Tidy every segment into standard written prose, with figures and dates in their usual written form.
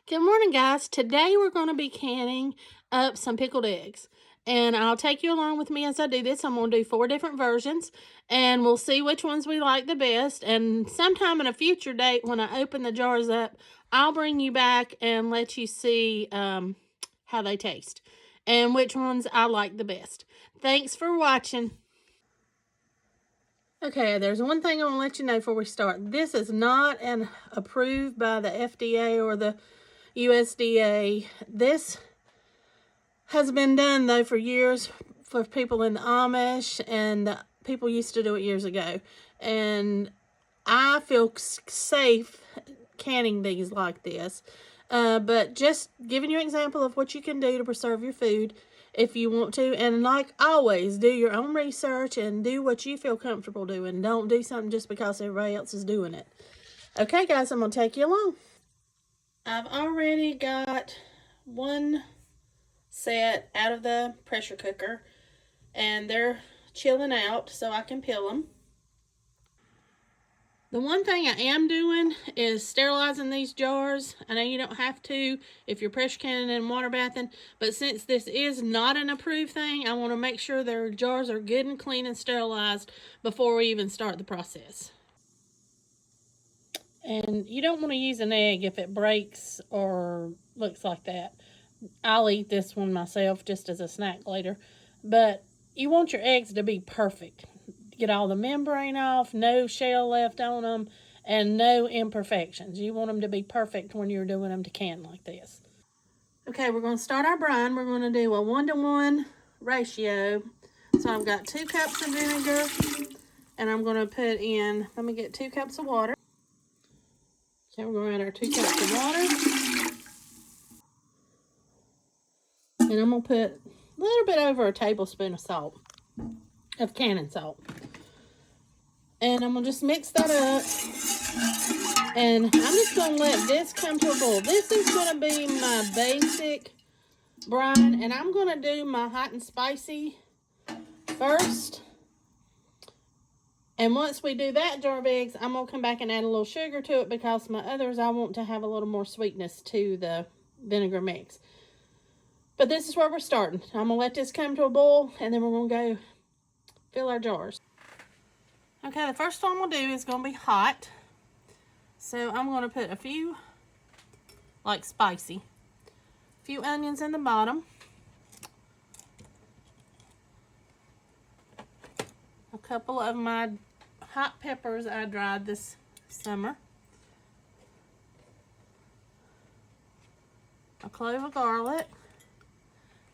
Good morning, guys. Today we're going to be canning up some pickled eggs. And I'll take you along with me as I do this. I'm going to do 4 different versions. And we'll see which ones we like the best. And sometime in a future date, when I open the jars up, I'll bring you back and let you see how they taste. And which ones I like the best. Thanks for watching. Okay, there's one thing I want to let you know before we start. This is not approved by the FDA or the USDA. This has been done though for years for people in the Amish, and people used to do it years ago. And I feel safe canning these like this. But just giving you an example of what you can do to preserve your food if you want to. And like always, do your own research and do what you feel comfortable doing. Don't do something just because everybody else is doing it. Okay, guys, I'm going to take you along. I've already got one set out of the pressure cooker, and they're chilling out so I can peel them. The one thing I am doing is sterilizing these jars. I know you don't have to if you're pressure canning and water bathing, but since this is not an approved thing, I want to make sure their jars are good and clean and sterilized before we even start the process. And you don't want to use an egg if it breaks or looks like that. I'll eat this one myself just as a snack later. But you want your eggs to be perfect. Get all the membrane off, no shell left on them, and no imperfections. You want them to be perfect when you're doing them to can like this. Okay, we're going to start our brine. We're going to do a 1-to-1 ratio. So I've got 2 cups of vinegar, and I'm going to put in, let me get 2 cups of water. Okay, we're going to add our 2 cups of water. And I'm going to put a little bit over a tablespoon of salt, of canning salt. And I'm going to just mix that up. And I'm just going to let this come to a boil. This is going to be my basic brine. And I'm going to do my hot and spicy first. And once we do that jar of eggs, I'm going to come back and add a little sugar to it, because my others I want to have a little more sweetness to the vinegar mix. But this is where we're starting. I'm going to let this come to a boil, and then we're going to go fill our jars. Okay, the first one we'll do is going to be hot. So I'm going to put a few, like spicy, a few onions in the bottom. A couple of my hot peppers I dried this summer. A clove of garlic.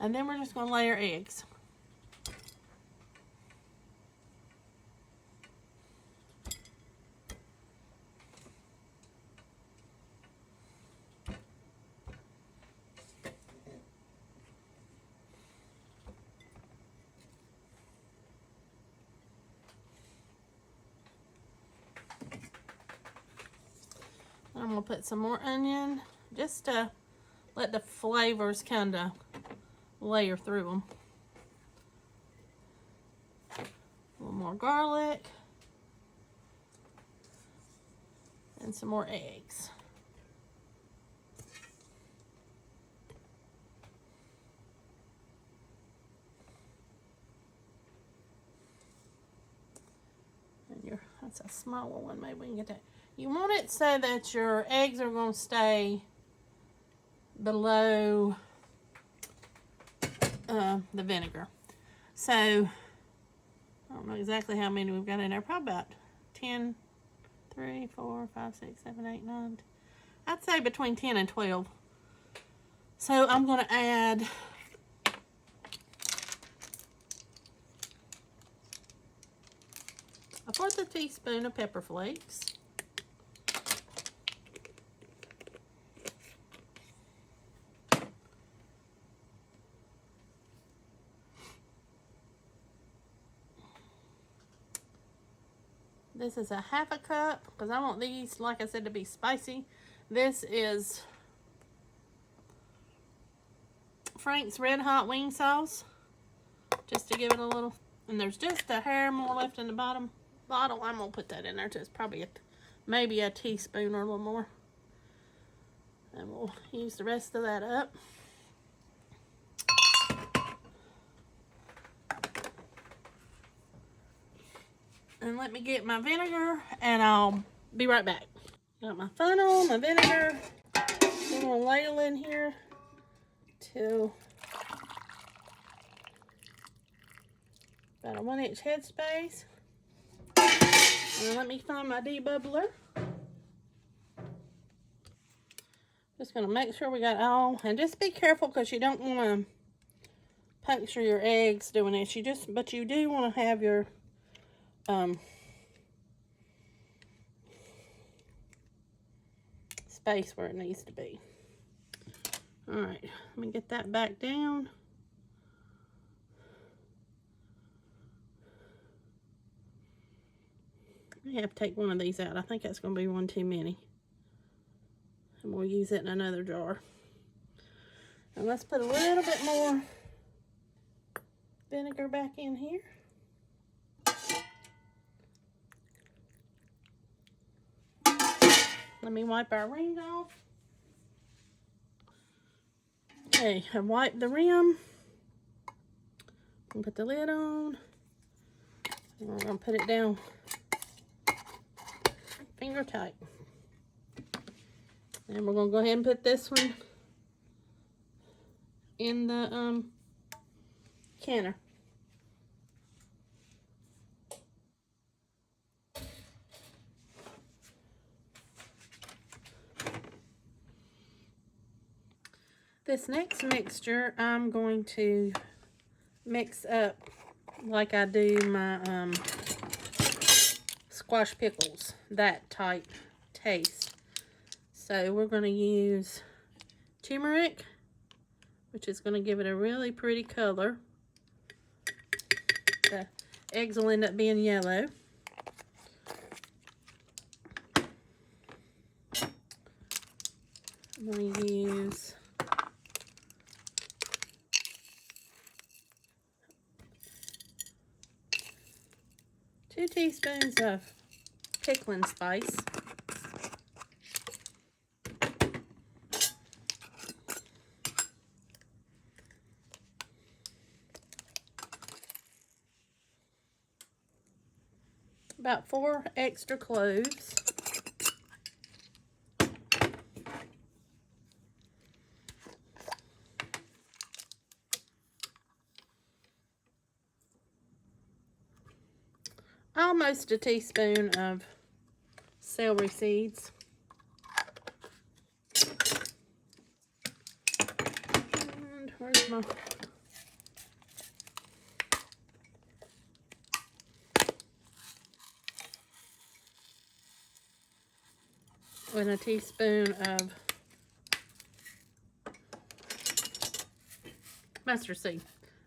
And then we're just going to lay our eggs. I'm going to put some more onion just to let the flavors kind of layer through them. A little more garlic. And some more eggs. And that's a smaller one, maybe we can get that. You want it so that your eggs are going to stay below the vinegar. So, I don't know exactly how many we've got in there. Probably about 10, 3, 4, 5, 6, 7, 8, 9. I'd say between 10 and 12. So, I'm going to add a 1/4 teaspoon of pepper flakes. This is a 1/2 cup, because I want these, like I said, to be spicy. This is Frank's Red Hot Wing Sauce, just to give it a little. And there's just a hair more left in the bottom bottle. I'm going to put that in there too. It's probably maybe a teaspoon or a little more. And we'll use the rest of that up. And let me get my vinegar and I'll be right back. Got my funnel, my vinegar. I'm gonna ladle in here to about a 1-inch headspace. And let me find my debubbler. Just gonna make sure we got all, and just be careful because you don't want to puncture your eggs doing this. But you do want to have your space where it needs to be. All right, let me get that back down. I have to take one of these out. I think that's going to be one too many. And we'll use it in another jar. And let's put a little bit more vinegar back in here. Let me wipe our ring off. Okay, I wiped the rim. And put the lid on. And we're going to put it down finger tight. And we're going to go ahead and put this one in the canner. This next mixture I'm going to mix up like I do my squash pickles, that type taste. So we're going to use turmeric, which is going to give it a really pretty color. The eggs will end up being yellow. I'm going to use two teaspoons of pickling spice. About 4 extra cloves. Almost a teaspoon of celery seeds. And where's my... and a teaspoon of mustard seed.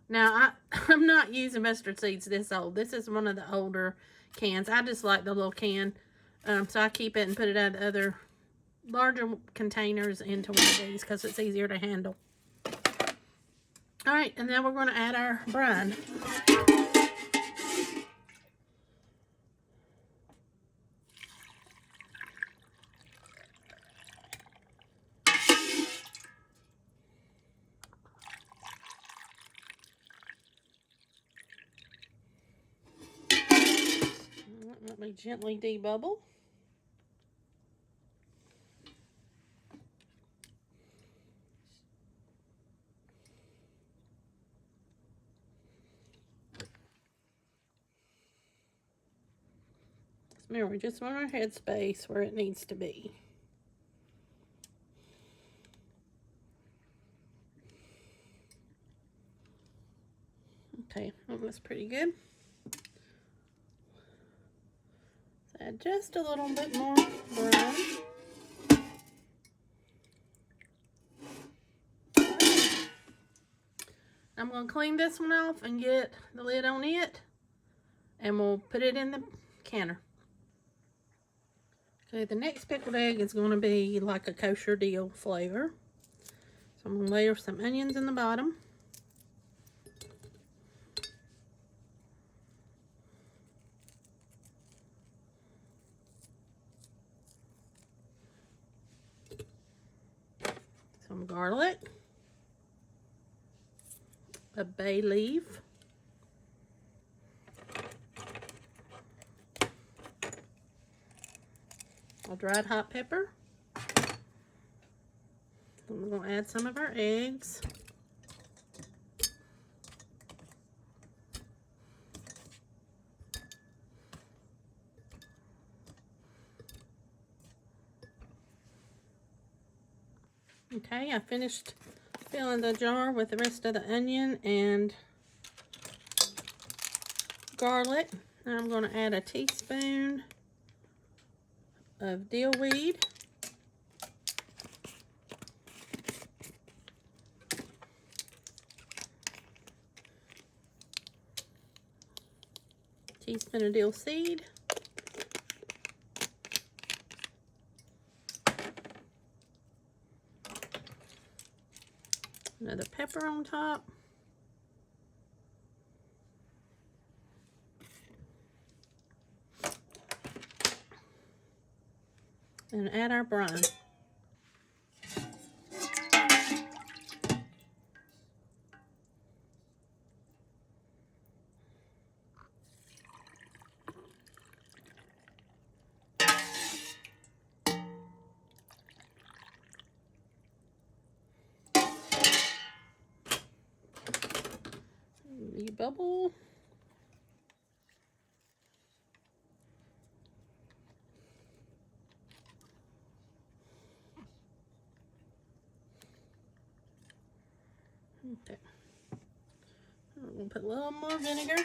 Now, I'm not using mustard seeds this old. This is one of the older cans. I just like the little can. So I keep it and put it out of the other larger containers into one of these because it's easier to handle. All right, and then we're going to add our brine. Let me gently debubble. Remember, we just want our headspace where it needs to be. Okay, that looks pretty good. Add just a little bit more brine. I'm going to clean this one off and get the lid on it, and we'll put it in the canner. Okay, the next pickled egg is going to be like a kosher dill flavor. So I'm going to layer some onions in the bottom. some garlic, a bay leaf, a dried hot pepper. We're going to add some of our eggs. Okay, I finished filling the jar with the rest of the onion and garlic. Now I'm going to add a teaspoon of dill weed. Teaspoon of dill seed. Another pepper on top. And add our brine. The bubble. Okay. I'm going to put a little more vinegar.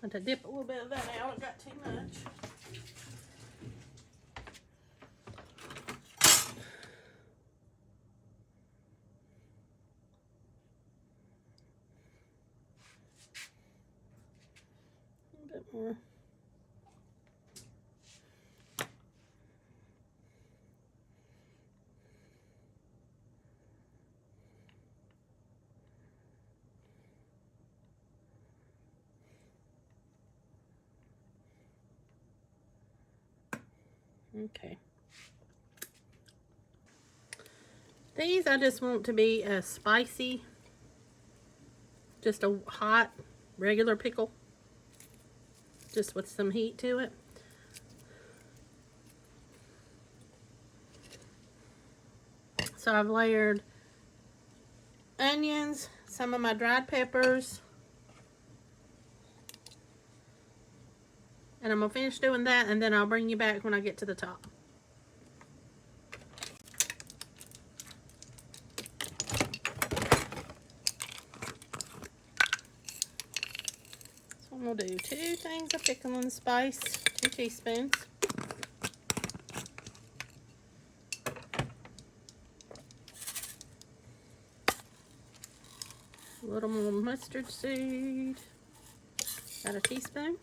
And to dip a little bit of that out, it got too much. A little bit more. Okay. These I just want to be a spicy, just a hot, regular pickle, just with some heat to it. So I've layered onions, some of my dried peppers, and I'm going to finish doing that, and then I'll bring you back when I get to the top. So I'm going to do 2 things of pickling spice, 2 teaspoons. A little more mustard seed, about a teaspoon.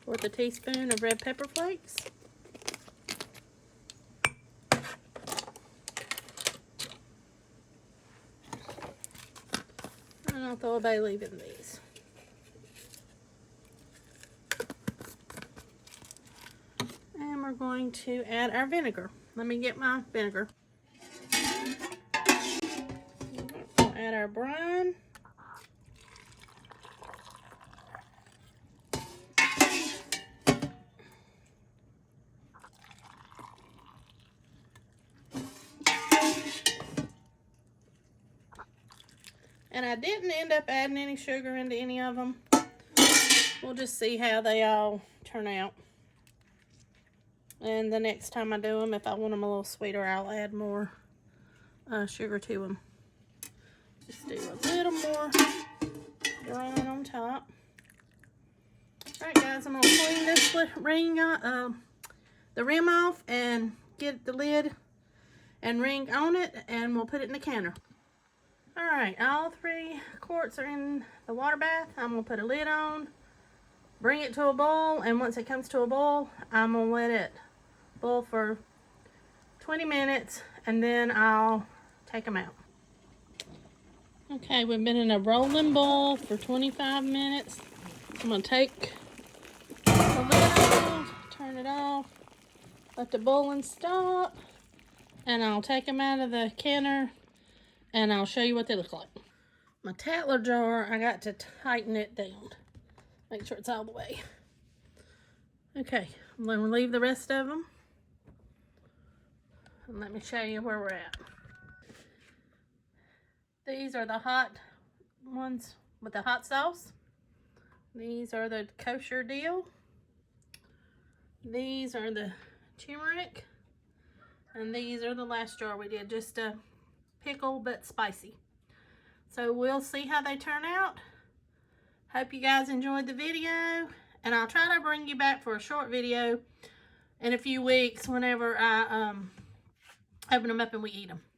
With a teaspoon of red pepper flakes. And I'll throw a bay leaf in these. And we're going to add our vinegar. Let me get my vinegar. We'll add our brine. And I didn't end up adding any sugar into any of them. We'll just see how they all turn out. And the next time I do them, if I want them a little sweeter, I'll add more sugar to them. Just do a little more brine on top. Alright guys, I'm going to clean this the rim off and get the lid and ring on it, and we'll put it in the canner. Alright, all 3 quarts are in the water bath. I'm going to put a lid on, bring it to a boil, and once it comes to a boil, I'm gonna let it boil for 20 minutes, and then I'll take them out. Okay, we've been in a rolling boil for 25 minutes. I'm gonna take the lid off, turn it off, let the boiling stop, and I'll take them out of the canner, and I'll show you what they look like. My Tatler jar, I got to tighten it down. Make sure it's all the way. Okay, I'm gonna leave the rest of them. And let me show you where we're at. These are the hot ones with the hot sauce. These are the kosher deal. These are the turmeric. And these are the last jar we did, just a pickle but spicy. So we'll see how they turn out. Hope you guys enjoyed the video, and I'll try to bring you back for a short video in a few weeks whenever I open them up and we eat them.